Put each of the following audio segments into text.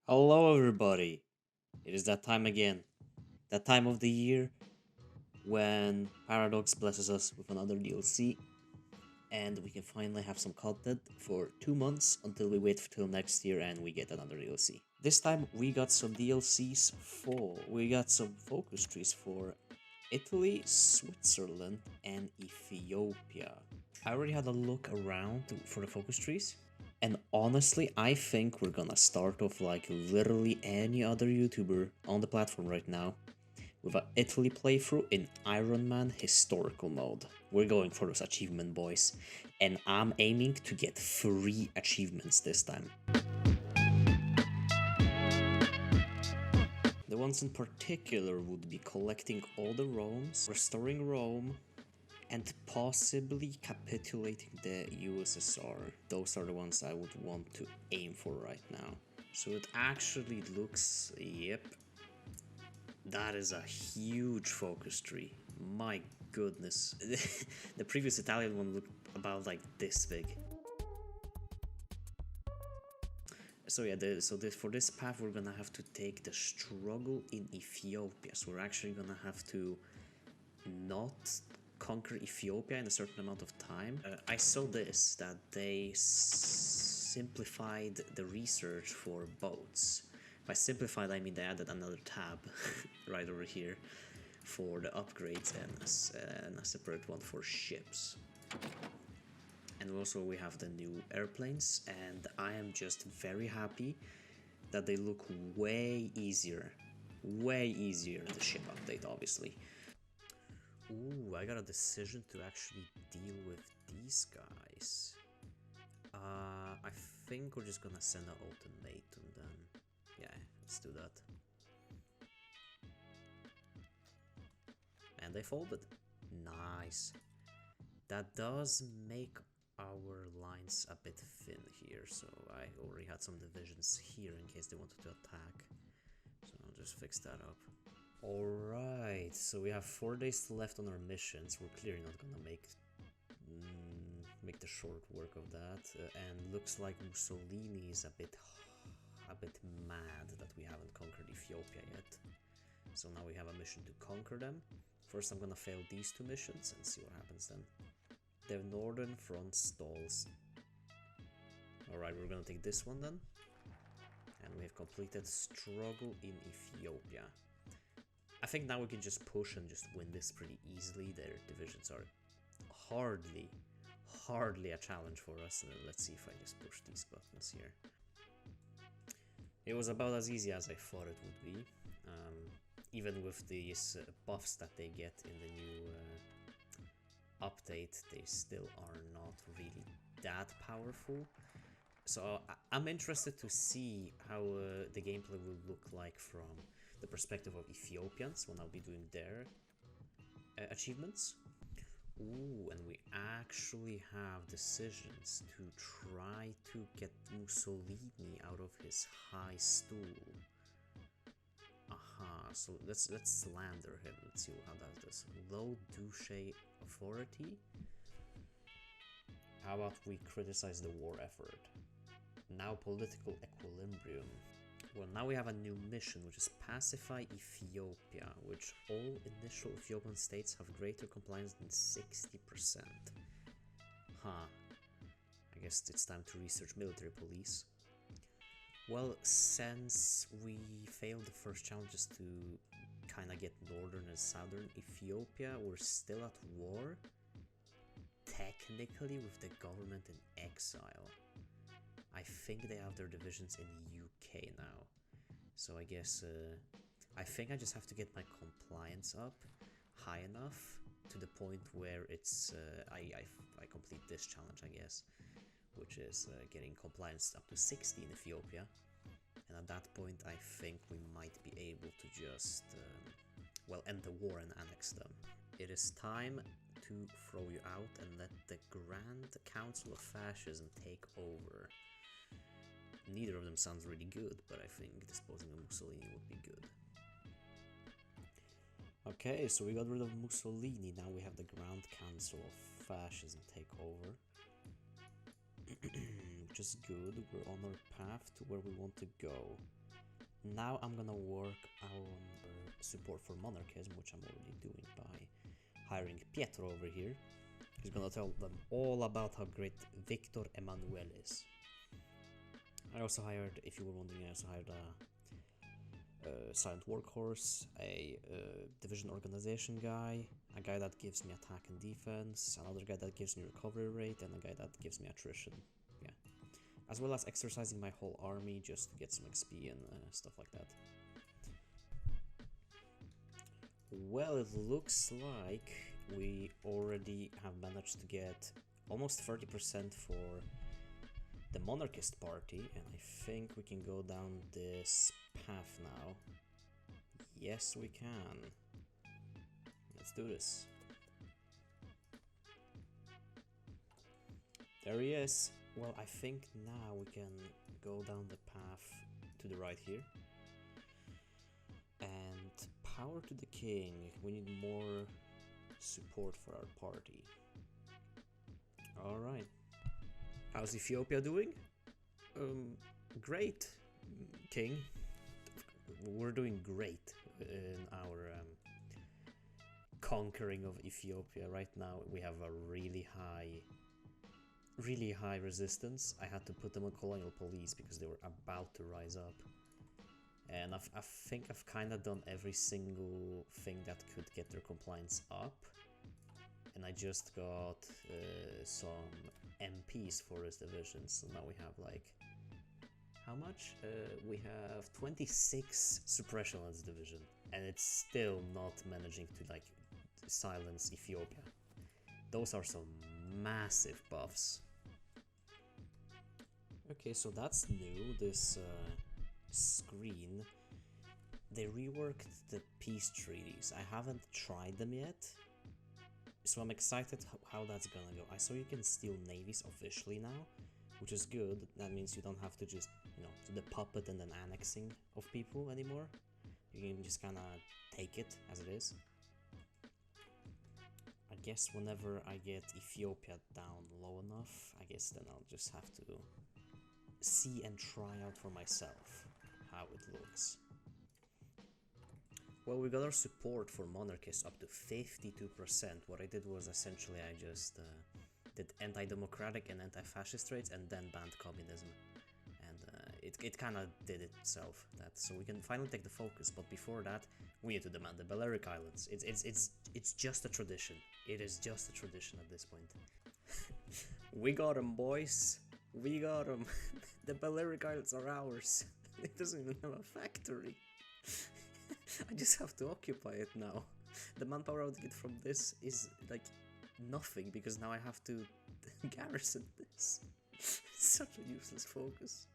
Hello, everybody. It is that time again. That time of the year when Paradox blesses us with another DLC and we can finally have some content for 2 months until we wait till next year and we get another DLC. This time we got some DLCs for. We got some focus trees for Italy, Switzerland, and Ethiopia. I already had a look around for the focus trees. And honestly, I think we're gonna start off like literally any other YouTuber on the platform right now with a Italy playthrough in Iron Man historical mode. We're going for those achievement boys, and I'm aiming to get 3 achievements this time. The ones in particular would be collecting all the Romes, restoring Rome, and possibly capitulating the USSR. Those are the ones I would want to aim for right now. So it actually looks, yep, that is a huge focus tree. My goodness. The previous Italian one looked about like this big. So yeah, for this path we're gonna have to take the struggle in Ethiopia. So we're actually gonna have to not conquer Ethiopia in a certain amount of time. I saw this, that they simplified the research for boats. By simplified, I mean they added another tab right over here for the upgrades and a separate one for ships. And also we have the new airplanes, and I am just very happy that they look way easier than the ship update, obviously. Ooh, I got a decision to actually deal with these guys. I think we're just gonna send an ultimatum then. Yeah, let's do that. And they folded. Nice. That does make our lines a bit thin here, so I already had some divisions here in case they wanted to attack. So I'll just fix that up. Alright, so we have 4 days left on our missions. We're clearly not gonna make the short work of that, and looks like Mussolini is a bit mad that we haven't conquered Ethiopia yet. So now we have a mission to conquer them. First I'm gonna fail these 2 missions and see what happens then. The northern front stalls. Alright, we're gonna take this one then. And we have completed struggle in Ethiopia. I think now we can just push and just win this pretty easily. Their divisions are hardly a challenge for us. And let's see if I just push these buttons here. It was about as easy as I thought it would be. Even with these buffs that they get in the new update, they still are not really that powerful. So I'm interested to see how the gameplay will look like from the perspective of Ethiopians when I'll be doing their achievements. Ooh, and we actually have decisions to try to get Mussolini out of his high stool. Aha, so let's slander him. Let's see how that does. Low Duce authority. How about we criticize the war effort? Now political equilibrium. Well, now we have a new mission, which is pacify Ethiopia, which all initial Ethiopian states have greater compliance than 60%. Huh. I guess it's time to research military police. Well, since we failed the first challenges to kind of get northern and southern Ethiopia, we're still at war, technically with the government in exile. I think they have their divisions in the UK now. So I guess, I think I just have to get my compliance up high enough to the point where it's, I complete this challenge, I guess, which is getting compliance up to 60 in Ethiopia. And at that point, I think we might be able to just, well, end the war and annex them. It is time to throw you out and let the Grand Council of Fascism take over. Neither of them sounds really good, but I think disposing of Mussolini would be good. Okay, so we got rid of Mussolini, now we have the Grand Council of Fascism take over. Which is good, we're on our path to where we want to go. Now I'm gonna work on support for monarchism, which I'm already doing by hiring Pietro over here. He's gonna tell them all about how great Victor Emmanuel is. I also hired, if you were wondering, I also hired a silent workhorse, a division organization guy, a guy that gives me attack and defense, another guy that gives me recovery rate, and a guy that gives me attrition. Yeah, as well as exercising my whole army just to get some XP and stuff like that. Well, it looks like we already have managed to get almost 30% for the monarchist party, and I think we can go down this path now. Yes, we can. Let's do this. There he is. Well, I think now we can go down the path to the right here. And power to the king. We need more support for our party. Alright. How's Ethiopia doing? Great, king. We're doing great in our conquering of Ethiopia. Right now we have a really high resistance. I had to put them on colonial police because they were about to rise up. And I think I've kind of done every single thing that could get their compliance up. And I just got some MPs for his division, so now we have like, how much? We have 26 suppression on this division, and it's still not managing to like silence Ethiopia. Those are some massive buffs. Okay, so that's new, this screen. They reworked the peace treaties. I haven't tried them yet, so I'm excited how that's gonna go. I saw you can steal navies officially now, which is good. That means you don't have to just, you know, do the puppet and then annexing of people anymore. You can just kinda take it as it is. I guess whenever I get Ethiopia down low enough, I guess then I'll just have to see and try out for myself how it looks. Well, we got our support for monarchists up to 52%. What I did was essentially I just did anti-democratic and anti-fascist traits and then banned communism. And it kind of did itself, that, so we can finally take the focus. But before that, we need to demand the Balearic Islands. It's just a tradition. It is just a tradition at this point. We got 'em, boys. We got 'em. The Balearic Islands are ours. It doesn't even have a factory. I just have to occupy it now. The manpower I would get from this is like nothing, because now I have to garrison this. Such a useless focus.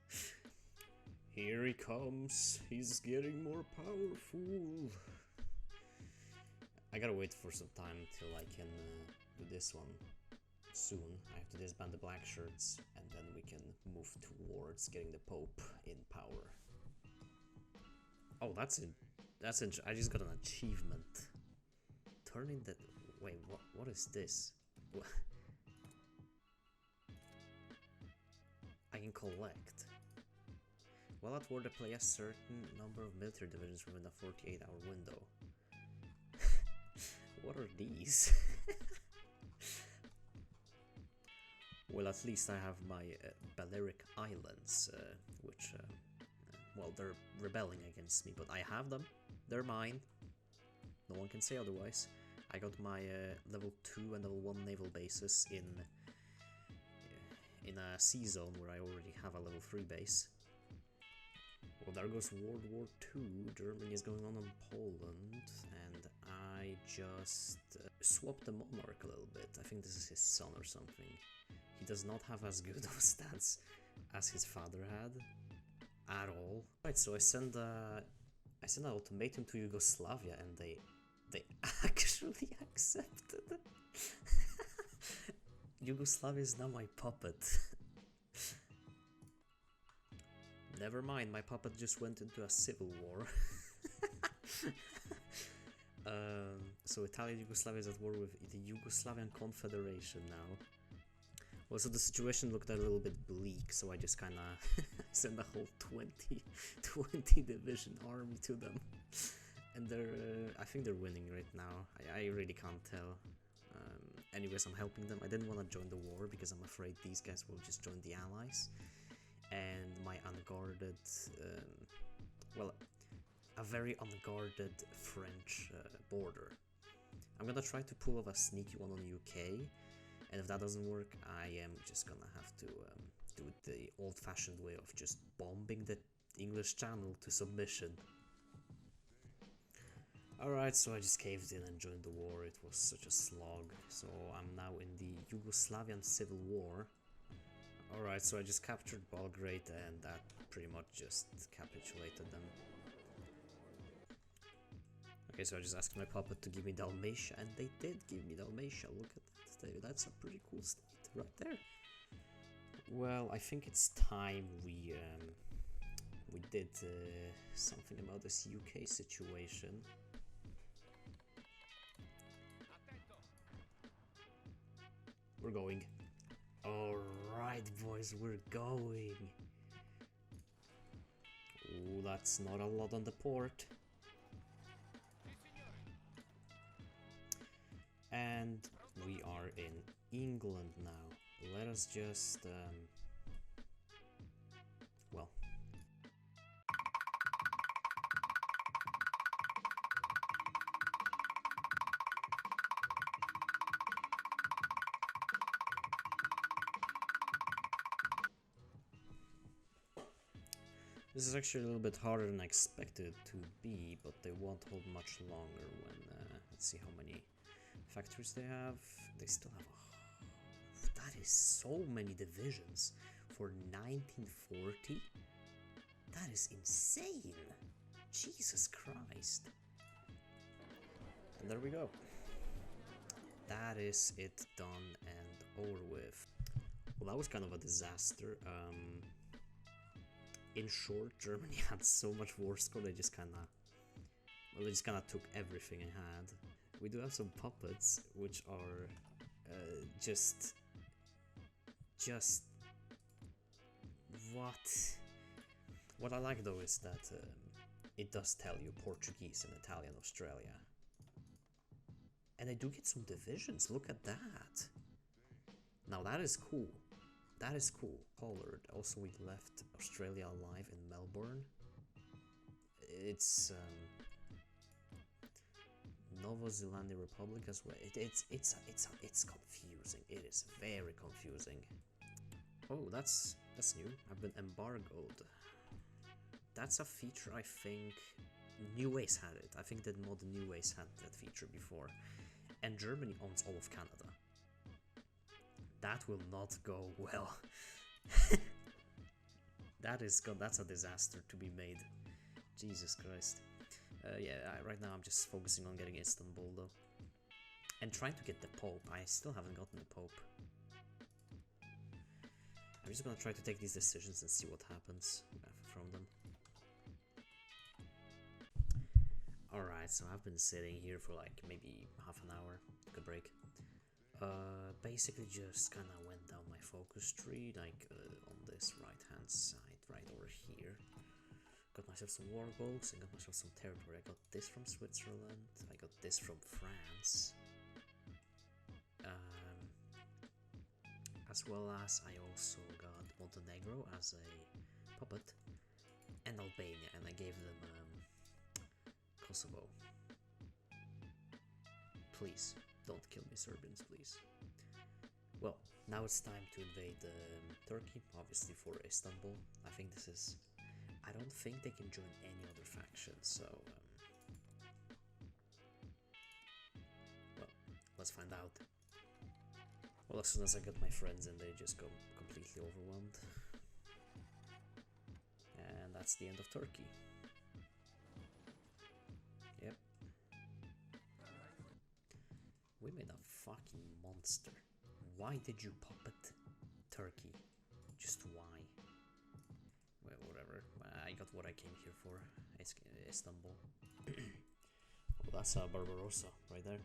Here he comes. He's getting more powerful. I gotta wait for some time till I can do this one soon. I have to disband the black shirts, and then we can move towards getting the Pope in power. Oh, that's it. That's it. I just got an achievement. Turning the... Wait, what is this? What? I can collect. While at war, they play a certain number of military divisions within a 48-hour window. What are these? Well, at least I have my Balearic Islands, which... well, they're rebelling against me, but I have them. They're mine. No one can say otherwise. I got my level 2 and level 1 naval bases in a sea zone where I already have a level 3 base. Well, there goes World War II. Germany is going on in Poland, and I just swapped the monarch a little bit. I think this is his son or something. He does not have as good of stats as his father had. At all. Right, so I send an ultimatum to Yugoslavia, and they actually accepted. Yugoslavia is now my puppet. Never mind, my puppet just went into a civil war. So Italian Yugoslavia is at war with the Yugoslavian Confederation now. Well, so the situation looked a little bit bleak, so I just kind of sent a whole 20 division army to them. And they're, I think they're winning right now. I really can't tell. Anyways, I'm helping them. I didn't want to join the war because I'm afraid these guys will just join the allies. And my unguarded, well, a very unguarded French border. I'm gonna try to pull off a sneaky one on UK. And if that doesn't work, I am just gonna have to do it the old-fashioned way of just bombing the English Channel to submission. Alright, so I just caved in and joined the war. It was such a slog. So I'm now in the Yugoslavian Civil War. Alright, so I just captured Belgrade and that pretty much just capitulated them. Okay, so I just asked my puppet to give me Dalmatia, and they did give me Dalmatia. Look at that. That's a pretty cool state right there. Well, I think it's time we did something about this UK situation. We're going. Alright, boys, we're going. Ooh, that's not a lot on the port. And we are in England now. Let us just, well. This is actually a little bit harder than I expected it to be, but they won't hold much longer when, let's see how many factories they have. They still have, that is so many divisions for 1940. That is insane. Jesus Christ. And there we go. That is it done and over with. Well, that was kind of a disaster. In short, Germany had so much war score, they just kinda took everything I had. We do have some puppets, which are just what I like though is that it does tell you Portuguese and Italian Australia, and I do get some divisions. Look at that. Now that is cool. That is cool. Colored. Also, we left Australia alive in Melbourne. It's Nova Zealand Republic as well. It's confusing. It is very confusing. Oh, that's new. I've been embargoed. That's a feature I think New Ways had it. I think that mod New Ways had that feature before. And Germany owns all of Canada. That will not go well. That's a disaster to be made. Jesus Christ. Yeah, right now I'm just focusing on getting Istanbul though. And trying to get the Pope. I still haven't gotten the Pope. I'm just gonna try to take these decisions and see what happens from them. Alright, so I've been sitting here for like maybe half an hour. Took a break. Basically just kind of went down my focus tree, like on this right hand side, right over here. Got myself some war goals and got myself some territory. I got this from Switzerland, I got this from France, as well as I also got Montenegro as a puppet, and Albania, and I gave them Kosovo. Please. Don't kill me, Serbians, please. Well, now it's time to invade Turkey, obviously for Istanbul. I think this is... I don't think they can join any other faction, so... well, let's find out. Well, as soon as I get my friends in, they just go completely overwhelmed. And that's the end of Turkey. Yep. We made a fucking monster. Why did you puppet Turkey? Just why? Well, whatever. I got what I came here for. Istanbul. Well, that's Barbarossa right there.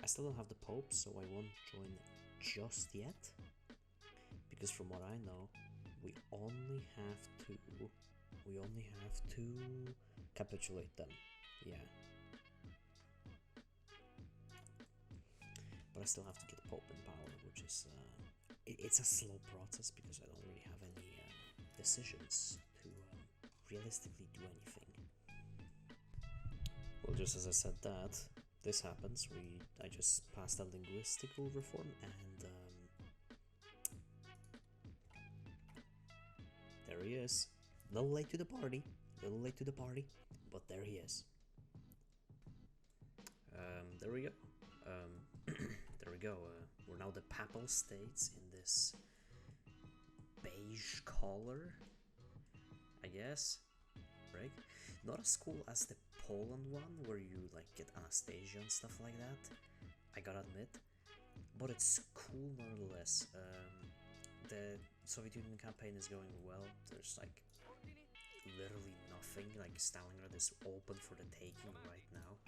I still don't have the Pope, so I won't join just yet. Because from what I know, we only have to capitulate them. Yeah. But I still have to get Pope in power, which is it's a slow process because I don't really have any decisions to realistically do anything. Well, just as I said that, this happens. I just passed a linguistical reform, and there he is. A little late to the party, but there he is. There we go. There we go. We're now the Papal States in this beige color, I guess, right? Not as cool as the Poland one, where you like get Anastasia and stuff like that, I gotta admit, but it's cool nonetheless. The Soviet Union campaign is going well. There's like literally nothing. Like Stalingrad is open for the taking right now.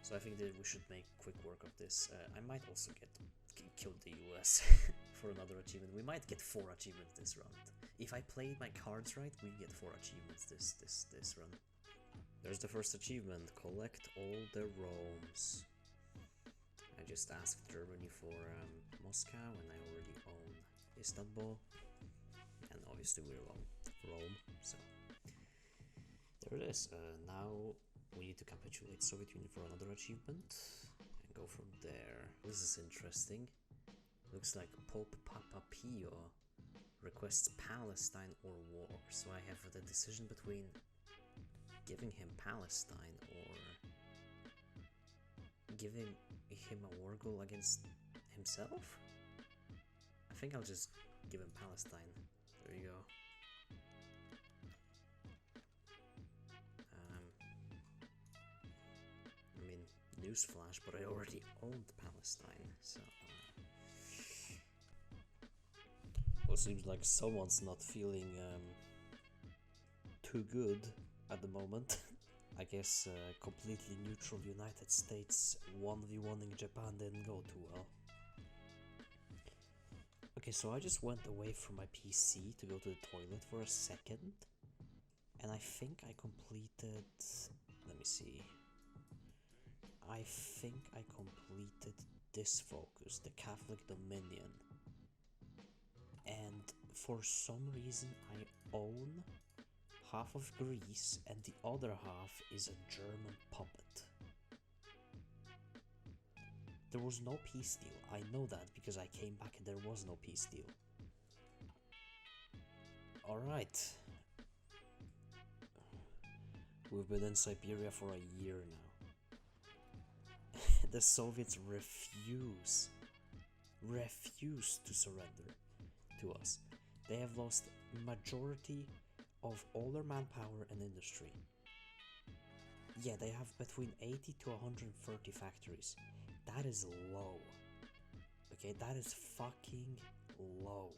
So I think that we should make quick work of this. I might also kill the US for another achievement. We might get 4 achievements this round. If I played my cards right, we get 4 achievements this run. There's the first achievement. Collect all the Romes. I just asked Germany for Moscow, and I already own Istanbul, and obviously we're on Rome, so there it is. Now we need to capitulate Soviet Union for another achievement and go from there. This is interesting. Looks like Pope Papa Pio requests Palestine or war, so I have the decision between giving him Palestine or giving him a war goal against himself. I think I'll just give him Palestine. There you go. I mean, newsflash, but I already owned Palestine, so well, it seems like someone's not feeling too good at the moment. I guess completely neutral United States 1v1ing Japan didn't go too well. Okay, so I just went away from my PC to go to the toilet for a second, and I think I completed, let me see, I think I completed this focus, the Catholic Dominion, and for some reason I own half of Greece and the other half is a German puppet. There was no peace deal. I know that because I came back and there was no peace deal. Alright. We've been in Siberia for a year now. The Soviets refuse to surrender to us. They have lost majority of all their manpower and industry. Yeah, they have between 80 to 130 factories. That is low. Okay, that is fucking low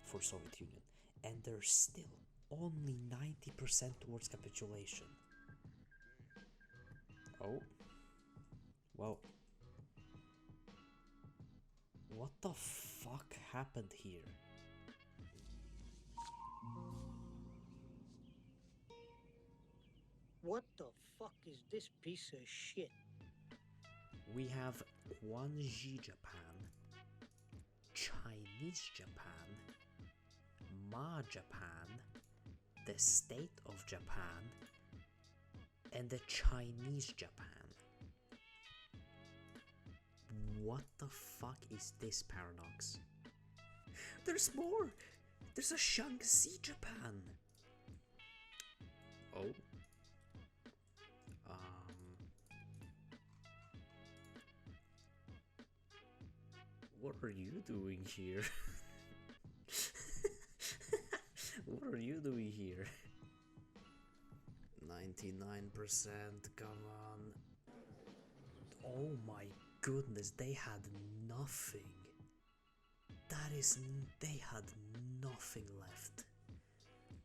for Soviet Union. And they're still only 90% towards capitulation. Oh. Well. What the fuck happened here? What the fuck is this piece of shit? We have Guangxi Japan, Chinese Japan, Ma Japan, the State of Japan, and the Chinese Japan. What the fuck is this paradox? There's more! There's a Shaanxi Japan! Oh. What are you doing here? What are you doing here? 99%, come on. Oh my goodness, they had nothing. They had nothing left.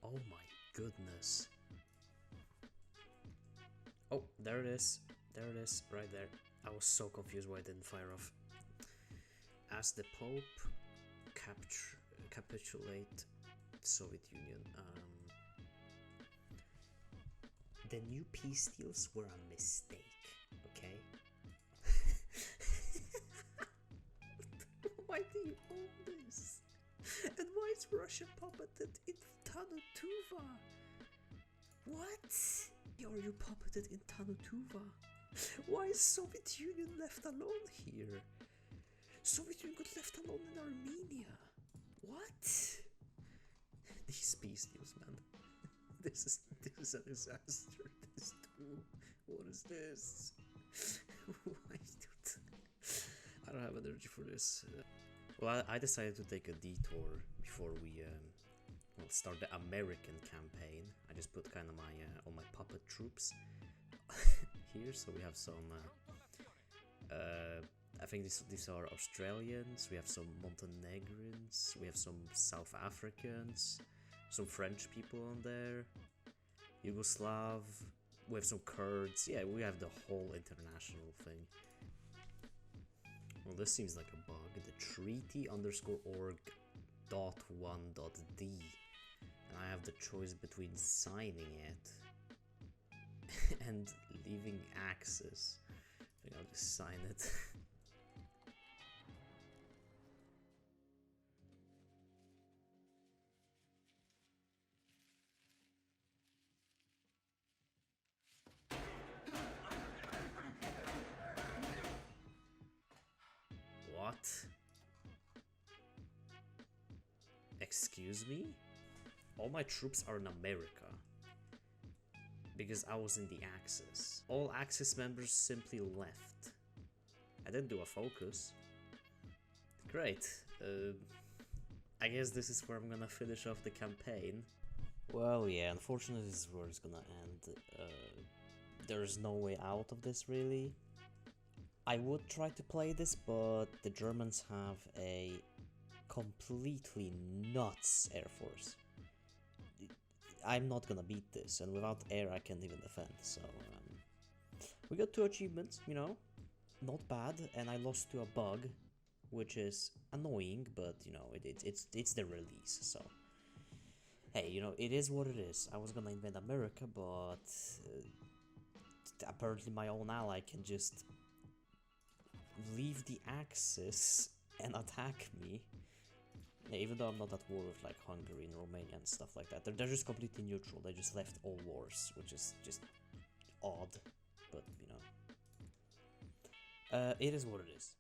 Oh my goodness. Oh, there it is. There it is, right there. I was so confused why I didn't fire off. Ask the Pope capitulate Soviet Union. The new peace deals were a mistake, okay? Why do you own this? And why is Russia puppeted in Tanutuva? What? Are you puppeted in Tanutuva? Why is Soviet Union left alone here? Soviet Union got left alone in Armenia. What? These peace deals, man. This is a disaster. This too. What is this? Why dude? I don't have energy for this. Well, I decided to take a detour before we start the American campaign. I just put kind of my all my puppet troops here, so we have some. I think these are Australians. We have some Montenegrins. We have some South Africans. Some French people on there. Yugoslav. We have some Kurds. Yeah, we have the whole international thing. Well, this seems like a bug. The treaty_org.1.d. And I have the choice between signing it and leaving access. I think I'll just sign it. What? Excuse me? All my troops are in America. Because I was in the Axis. All Axis members simply left. I didn't do a focus. Great. I guess this is where I'm gonna finish off the campaign. Well, yeah, unfortunately this is where it's gonna end. There's no way out of this, really. I would try to play this, but the Germans have a completely nuts air force. I'm not gonna beat this, and without air I can't even defend, so we got 2 achievements, you know, not bad, and I lost to a bug, which is annoying, but you know, it's the release, so hey, you know, it is what it is. I was gonna invade America, but apparently my own ally can just leave the Axis and attack me. Yeah, even though I'm not at war with like Hungary and Romania and stuff like that. They're just completely neutral. They just left all wars, which is just odd. But, you know. It is what it is.